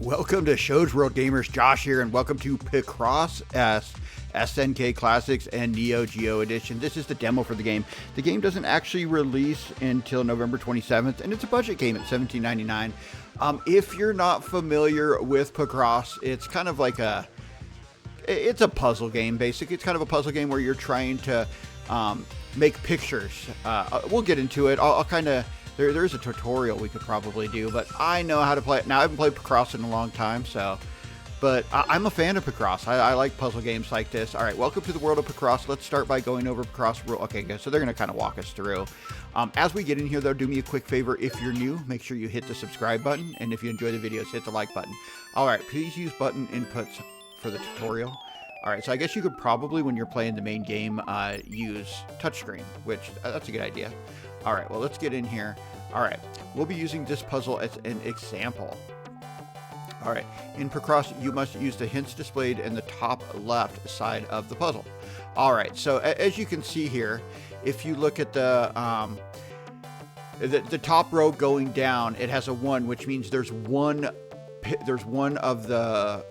Welcome to Shows World Gamers. Josh here, and welcome to Picross S, SNK Classics, and Neo Geo Edition. This is the demo for the game. The game doesn't actually release until November 27th, and it's a budget game at $17.99. If you're not familiar with Picross, it's kind of like it's a puzzle game, basically. It's kind of a puzzle game where you're trying to make pictures. We'll get into it. I'll kind of... There's a tutorial we could probably do, but I know how to play it. Now, I haven't played Picross in a long time, but I'm a fan of Picross. I like puzzle games like this. All right, welcome to the world of Picross. Let's start by going over Picross rule. Okay, guys, so they're going to kind of walk us through. As we get in here, though, do me a quick favor. If you're new, make sure you hit the subscribe button, and if you enjoy the videos, hit the like button. All right, please use button inputs for the tutorial. All right, so I guess you could probably, when you're playing the main game, use touchscreen, which that's a good idea. All right, well, let's get in here. All right, we'll be using this puzzle as an example. All right, in Picross, you must use the hints displayed in the top left side of the puzzle. All right, so as you can see here, if you look at the top row going down, it has a 1, which means there's one of the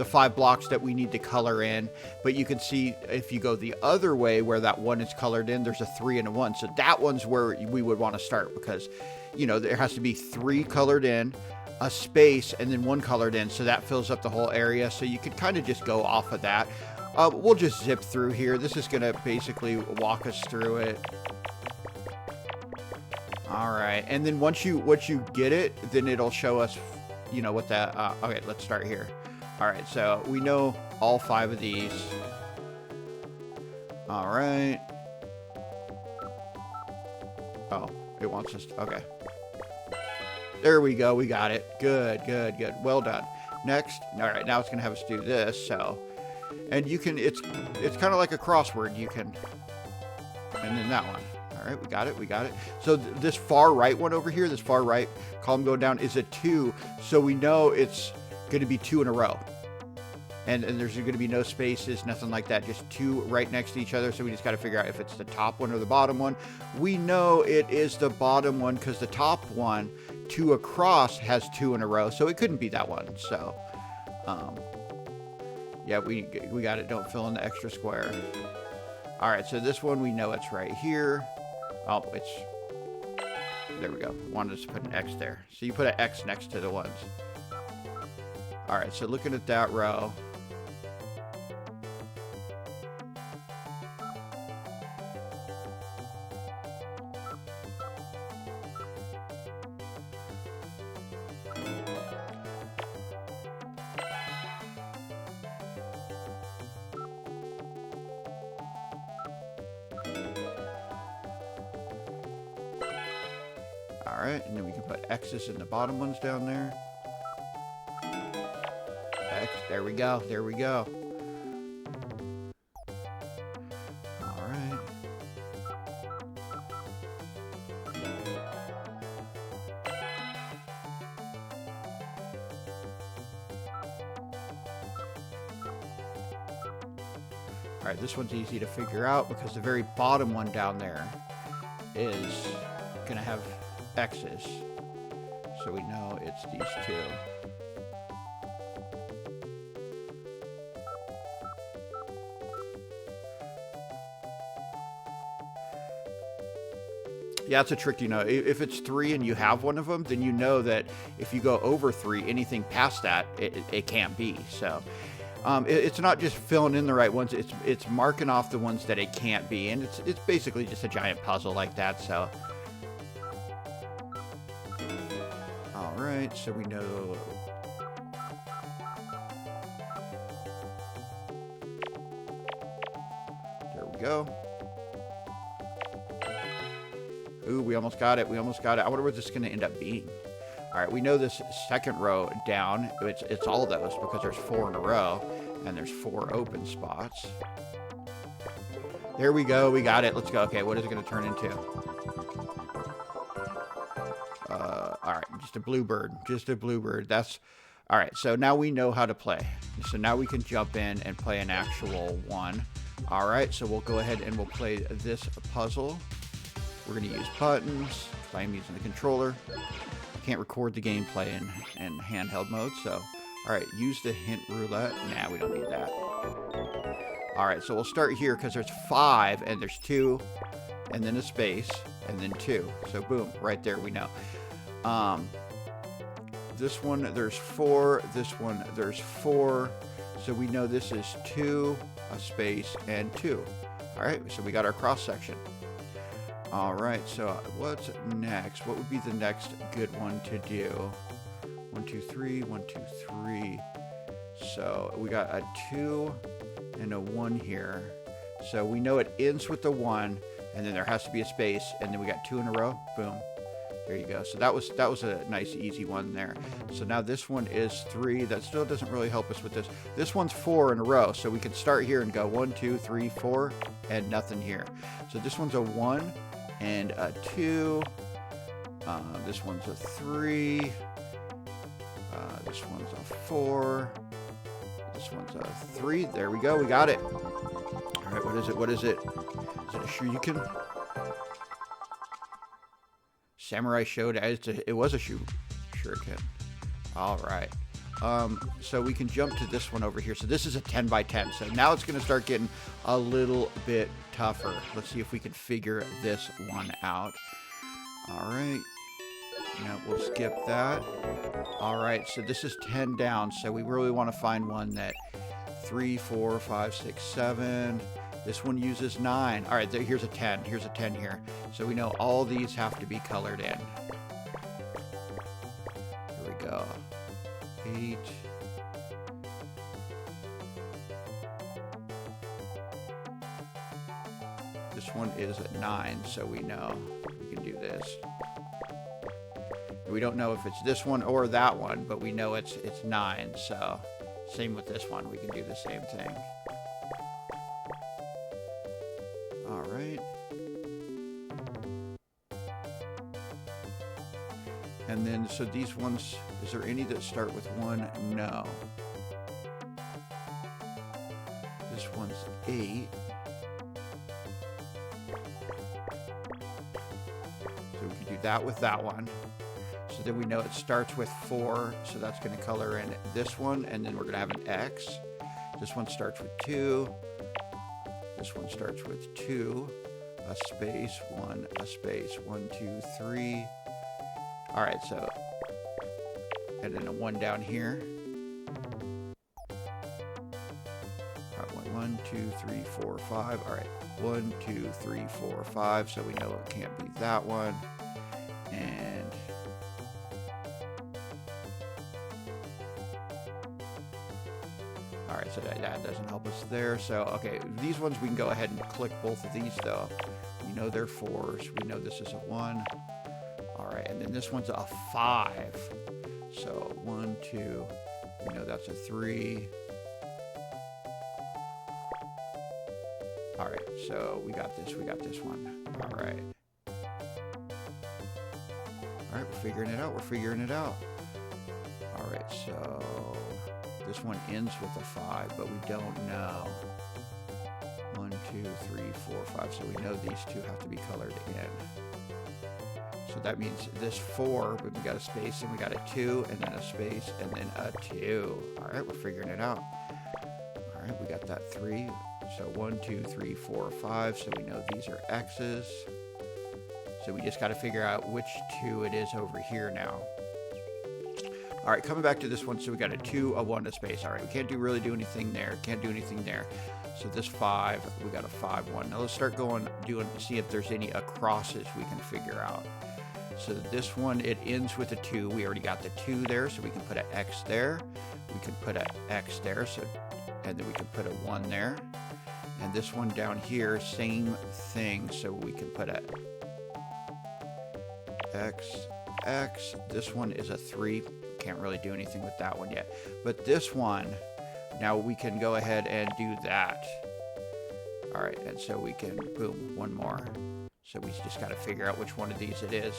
5 blocks that we need to color in, but you can see if you go the other way where that 1 is colored in, there's a 3 and a 1. So that one's where we would want to start, because, you know, there has to be 3 colored in, a space, and then 1 colored in. So that fills up the whole area. So you could kind of just go off of that. We'll just zip through here. This is going to basically walk us through it. All right. And then once you get it, then it'll show us, you know, what that, okay, let's start here. All right, so we know all 5 of these. All right. Oh, it wants us to, okay. There we go, we got it. Good, good, good. Well done. Next, all right, now it's gonna have us do this, so. And you can, it's kind of like a crossword, you can, and then that one. All right, we got it, we got it. So this far right one over here, this far right column going down is a 2, so we know it's going to be 2 in a row, and there's going to be no spaces, nothing like that, just 2 right next to each other. So we just got to figure out if it's the top one or the bottom one. We know it is the bottom one because the top one, 2 across, has 2 in a row, so it couldn't be that one. So yeah, we got it. Don't fill in the extra square. All right, so this one we know it's right here. Oh, it's, there we go. Wanted us to put an X there, so you put an X next to the ones. All right, so looking at that row, all right, and then we can put X's in the bottom ones down there. There we go. There we go. All right. All right, this one's easy to figure out because the very bottom one down there is going to have X's. So we know it's these 2. Yeah, it's a trick, you know. If it's 3 and you have one of them, then you know that if you go over 3, anything past that, it can't be. So it's not just filling in the right ones, it's marking off the ones that it can't be. And it's basically just a giant puzzle like that. So all right, so we know. There we go. Ooh, we almost got it. We almost got it. I wonder what this is going to end up being. All right, we know this second row down, it's all of those because there's 4 in a row, and there's 4 open spots. There we go. We got it. Let's go. Okay, what is it going to turn into? All right, just a bluebird. Just a bluebird. That's... All right, so now we know how to play. So now we can jump in and play an actual one. All right, so we'll go ahead and we'll play this puzzle. We're going to use buttons. I'm using the controller. can't record the gameplay in handheld mode. So, all right, use the hint roulette. Nah, we don't need that. All right, so we'll start here because there's 5 and there's 2, and then a space, and then 2. So boom, right there we know. This one there's 4. This one there's 4. So we know this is 2, a space, and 2. All right, so we got our cross section. All right, so what's next? What would be the next good one to do? 1, 2, 3, 1, 2, 3. So we got a 2 and a 1 here. So we know it ends with the 1, and then there has to be a space, and then we got 2 in a row. Boom. There you go. So that was a nice easy one there. So now this one is 3. That still doesn't really help us with this. This one's 4 in a row. So we can start here and go 1, 2, 3, 4, and nothing here. So this one's a 1 and a 2. This one's a 3. This one's a 4. This one's a 3. There we go. We got it. All right. What is it? What is it? Is it a shuriken? Samurai Shodown. It was a shuriken. All right. So we can jump to this one over here. So this is a 10 by 10. So now it's going to start getting a little bit tougher. Let's see if we can figure this one out. All right. Now we'll skip that. All right. So this is 10 down. So we really want to find one that 3, 4, 5, 6, 7. This one uses 9. All right, here's a 10. Here's a 10 here. So we know all these have to be colored in. Here we go. 8. This one is a 9, so we know we can do this. We don't know if it's this one or that one, but we know it's 9. So same with this one. We can do the same thing. All right. And then, so these ones, is there any that start with 1? No. This one's 8. So we can do that with that one. So then we know it starts with 4, so that's going to color in this one, and then we're going to have an X. This one starts with 2. This one starts with 2, a space, 1, a space, 1, 2, 3. All right, so, and then a 1 down here. All right, 1, 2, 3, 4, 5. All right, 1, 2, 3, 4, 5. So we know it can't be that one. And all right, so that doesn't help us there. So, okay, these ones we can go ahead and click both of these though. We know they're 4s. We know this is a 1. All right, and then this one's a 5. So 1, 2, we know that's a 3. All right, so we got this one. All right. All right, we're figuring it out. All right, so this one ends with a 5, but we don't know. 1, 2, 3, 4, 5. So we know these two have to be colored in. So that means this 4, but we got a space and we got a 2, and then a space and then a 2. All right, we're figuring it out. All right, we got that 3. So 1, 2, 3, 4, 5. So we know these are X's. So we just got to figure out which 2 it is over here now. All right, coming back to this one, so we got a 2, a 1, a space. All right, we can't really do anything there. Can't do anything there. So this 5, we got a 5, 1. Now let's start see if there's any acrosses we can figure out. So this one, it ends with a 2. We already got the 2 there, so we can put an X there. We can put an X there, and then we can put a 1 there. And this one down here, same thing, so we can put a X, X. This one is a 3. Can't really do anything with that one yet. But this one, now we can go ahead and do that. All right, and so we can, boom, 1 more. So we just got to figure out which one of these it is.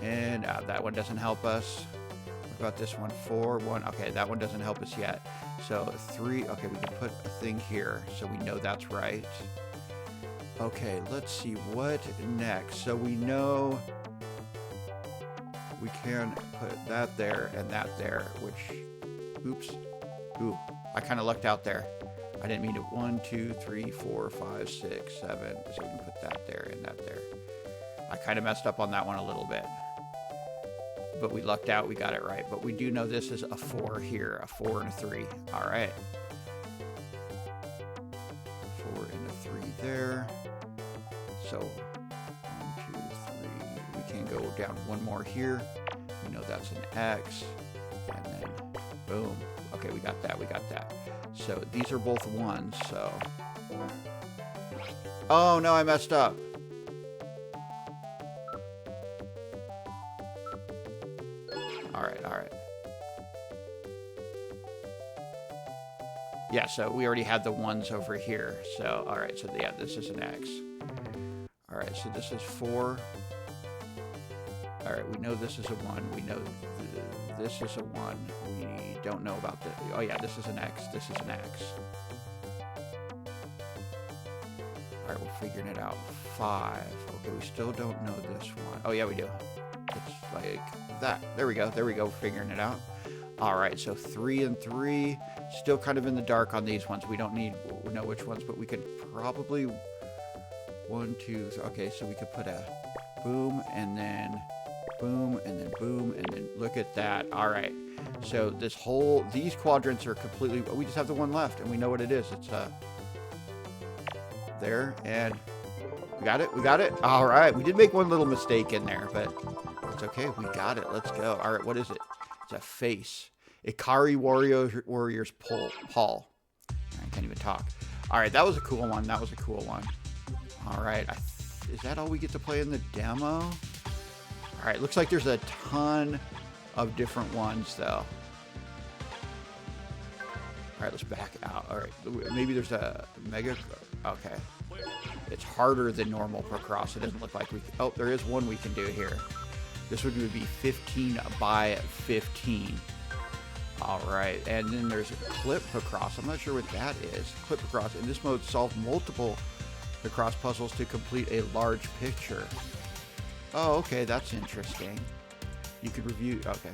And that one doesn't help us. What about this one? 4, 1. Okay, that one doesn't help us yet. So 3, okay, we can put a thing here so we know that's right. Okay, let's see what next. So we know we can put that there and that there, which, oops, ooh, I kind of lucked out there. I didn't mean to. 1, 2, 3, 4, 5, 6, 7. So we can put that there and that there. I kind of messed up on that one a little bit, but we lucked out. We got it right. But we do know this is a 4 here, a 4 and a 3. All right. 4 and a 3 there. So 1, 2, 3. We can go down one more here. We know that's an X. And then boom. Okay, we got that. We got that. So these are both 1s. So. Oh no, I messed up. All right. Yeah, so we already had the 1s over here. So, all right, so yeah, this is an X. All right, so this is 4. All right, we know this is a 1. We know this is a 1. We don't know about this. Oh yeah, this is an X. This is an X. All right, we're figuring it out. 5. Okay, we still don't know this one. Oh yeah, we do. It's like that. There we go. There we go. Figuring it out. All right, so 3 and 3. Still kind of in the dark on these ones. We don't know which ones, but we could probably 1, 2. Okay, so we could put a boom and then boom and then boom and then look at that. All right. So these quadrants are completely. We just have the one left, and we know what it is. It's there, and we got it. We got it. All right. We did make one little mistake in there, but it's okay. We got it. Let's go. All right. What is it? It's a face. Ikari Warriors Paul. I can't even talk. All right. That was a cool one. That was a cool one. All right. Is that all we get to play in the demo? All right. Looks like there's a ton of different ones, though. All right. Let's back out. All right. Maybe there's a mega. Okay. It's harder than normal Picross. It doesn't look like we. Oh, there is one we can do here. This would be 15 by 15. All right, and then there's Clip Picross. I'm not sure what that is. Clip Picross. In this mode, solve multiple Picross puzzles to complete a large picture. Oh, okay, that's interesting. You could review. Okay.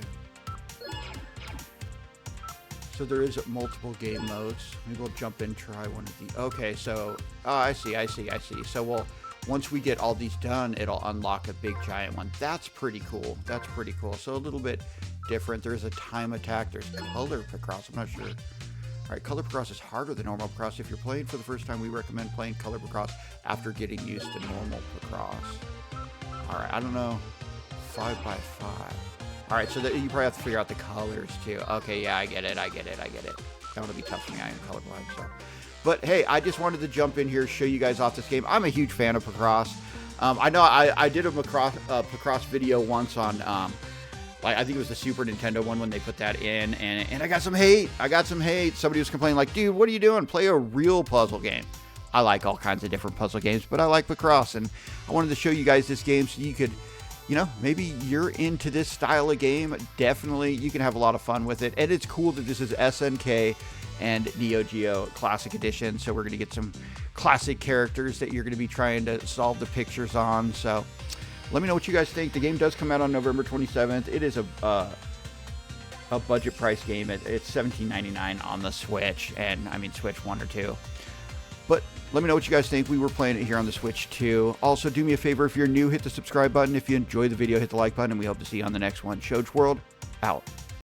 So there is multiple game modes. Maybe we'll jump in, try one of these. Okay, so I see. So once we get all these done, it'll unlock a big giant one. That's pretty cool. That's pretty cool. So a little bit different. There's a time attack. There's color Picross. I'm not sure. All right, color Picross is harder than normal Picross. If you're playing for the first time, we recommend playing color Picross after getting used to normal Picross. All right, I don't know. 5 by 5. All right, so you probably have to figure out the colors too. Okay, yeah, I get it. That would be tough for me. I am colorblind, so. But hey, I just wanted to jump in here, show you guys off this game. I'm a huge fan of Picross. I know I did a Picross video once on, I think it was the Super Nintendo one when they put that in, and I got some hate. Somebody was complaining like, dude, what are you doing? Play a real puzzle game. I like all kinds of different puzzle games, but I like Picross, and I wanted to show you guys this game so you could, maybe you're into this style of game. Definitely, you can have a lot of fun with it, and it's cool that this is SNK and Neo Geo Classic Edition, so we're going to get some classic characters that you're going to be trying to solve the pictures on. So let me know what you guys think. The game does come out on November 27th. It is a budget price game. It's $17.99 on the Switch, and I mean Switch 1 or 2. But let me know what you guys think. We were playing it here on the Switch too. Also, do me a favor, if you're new, hit the subscribe button. If you enjoyed the video, hit the like button, and we hope to see you on the next one. Shoge World, out.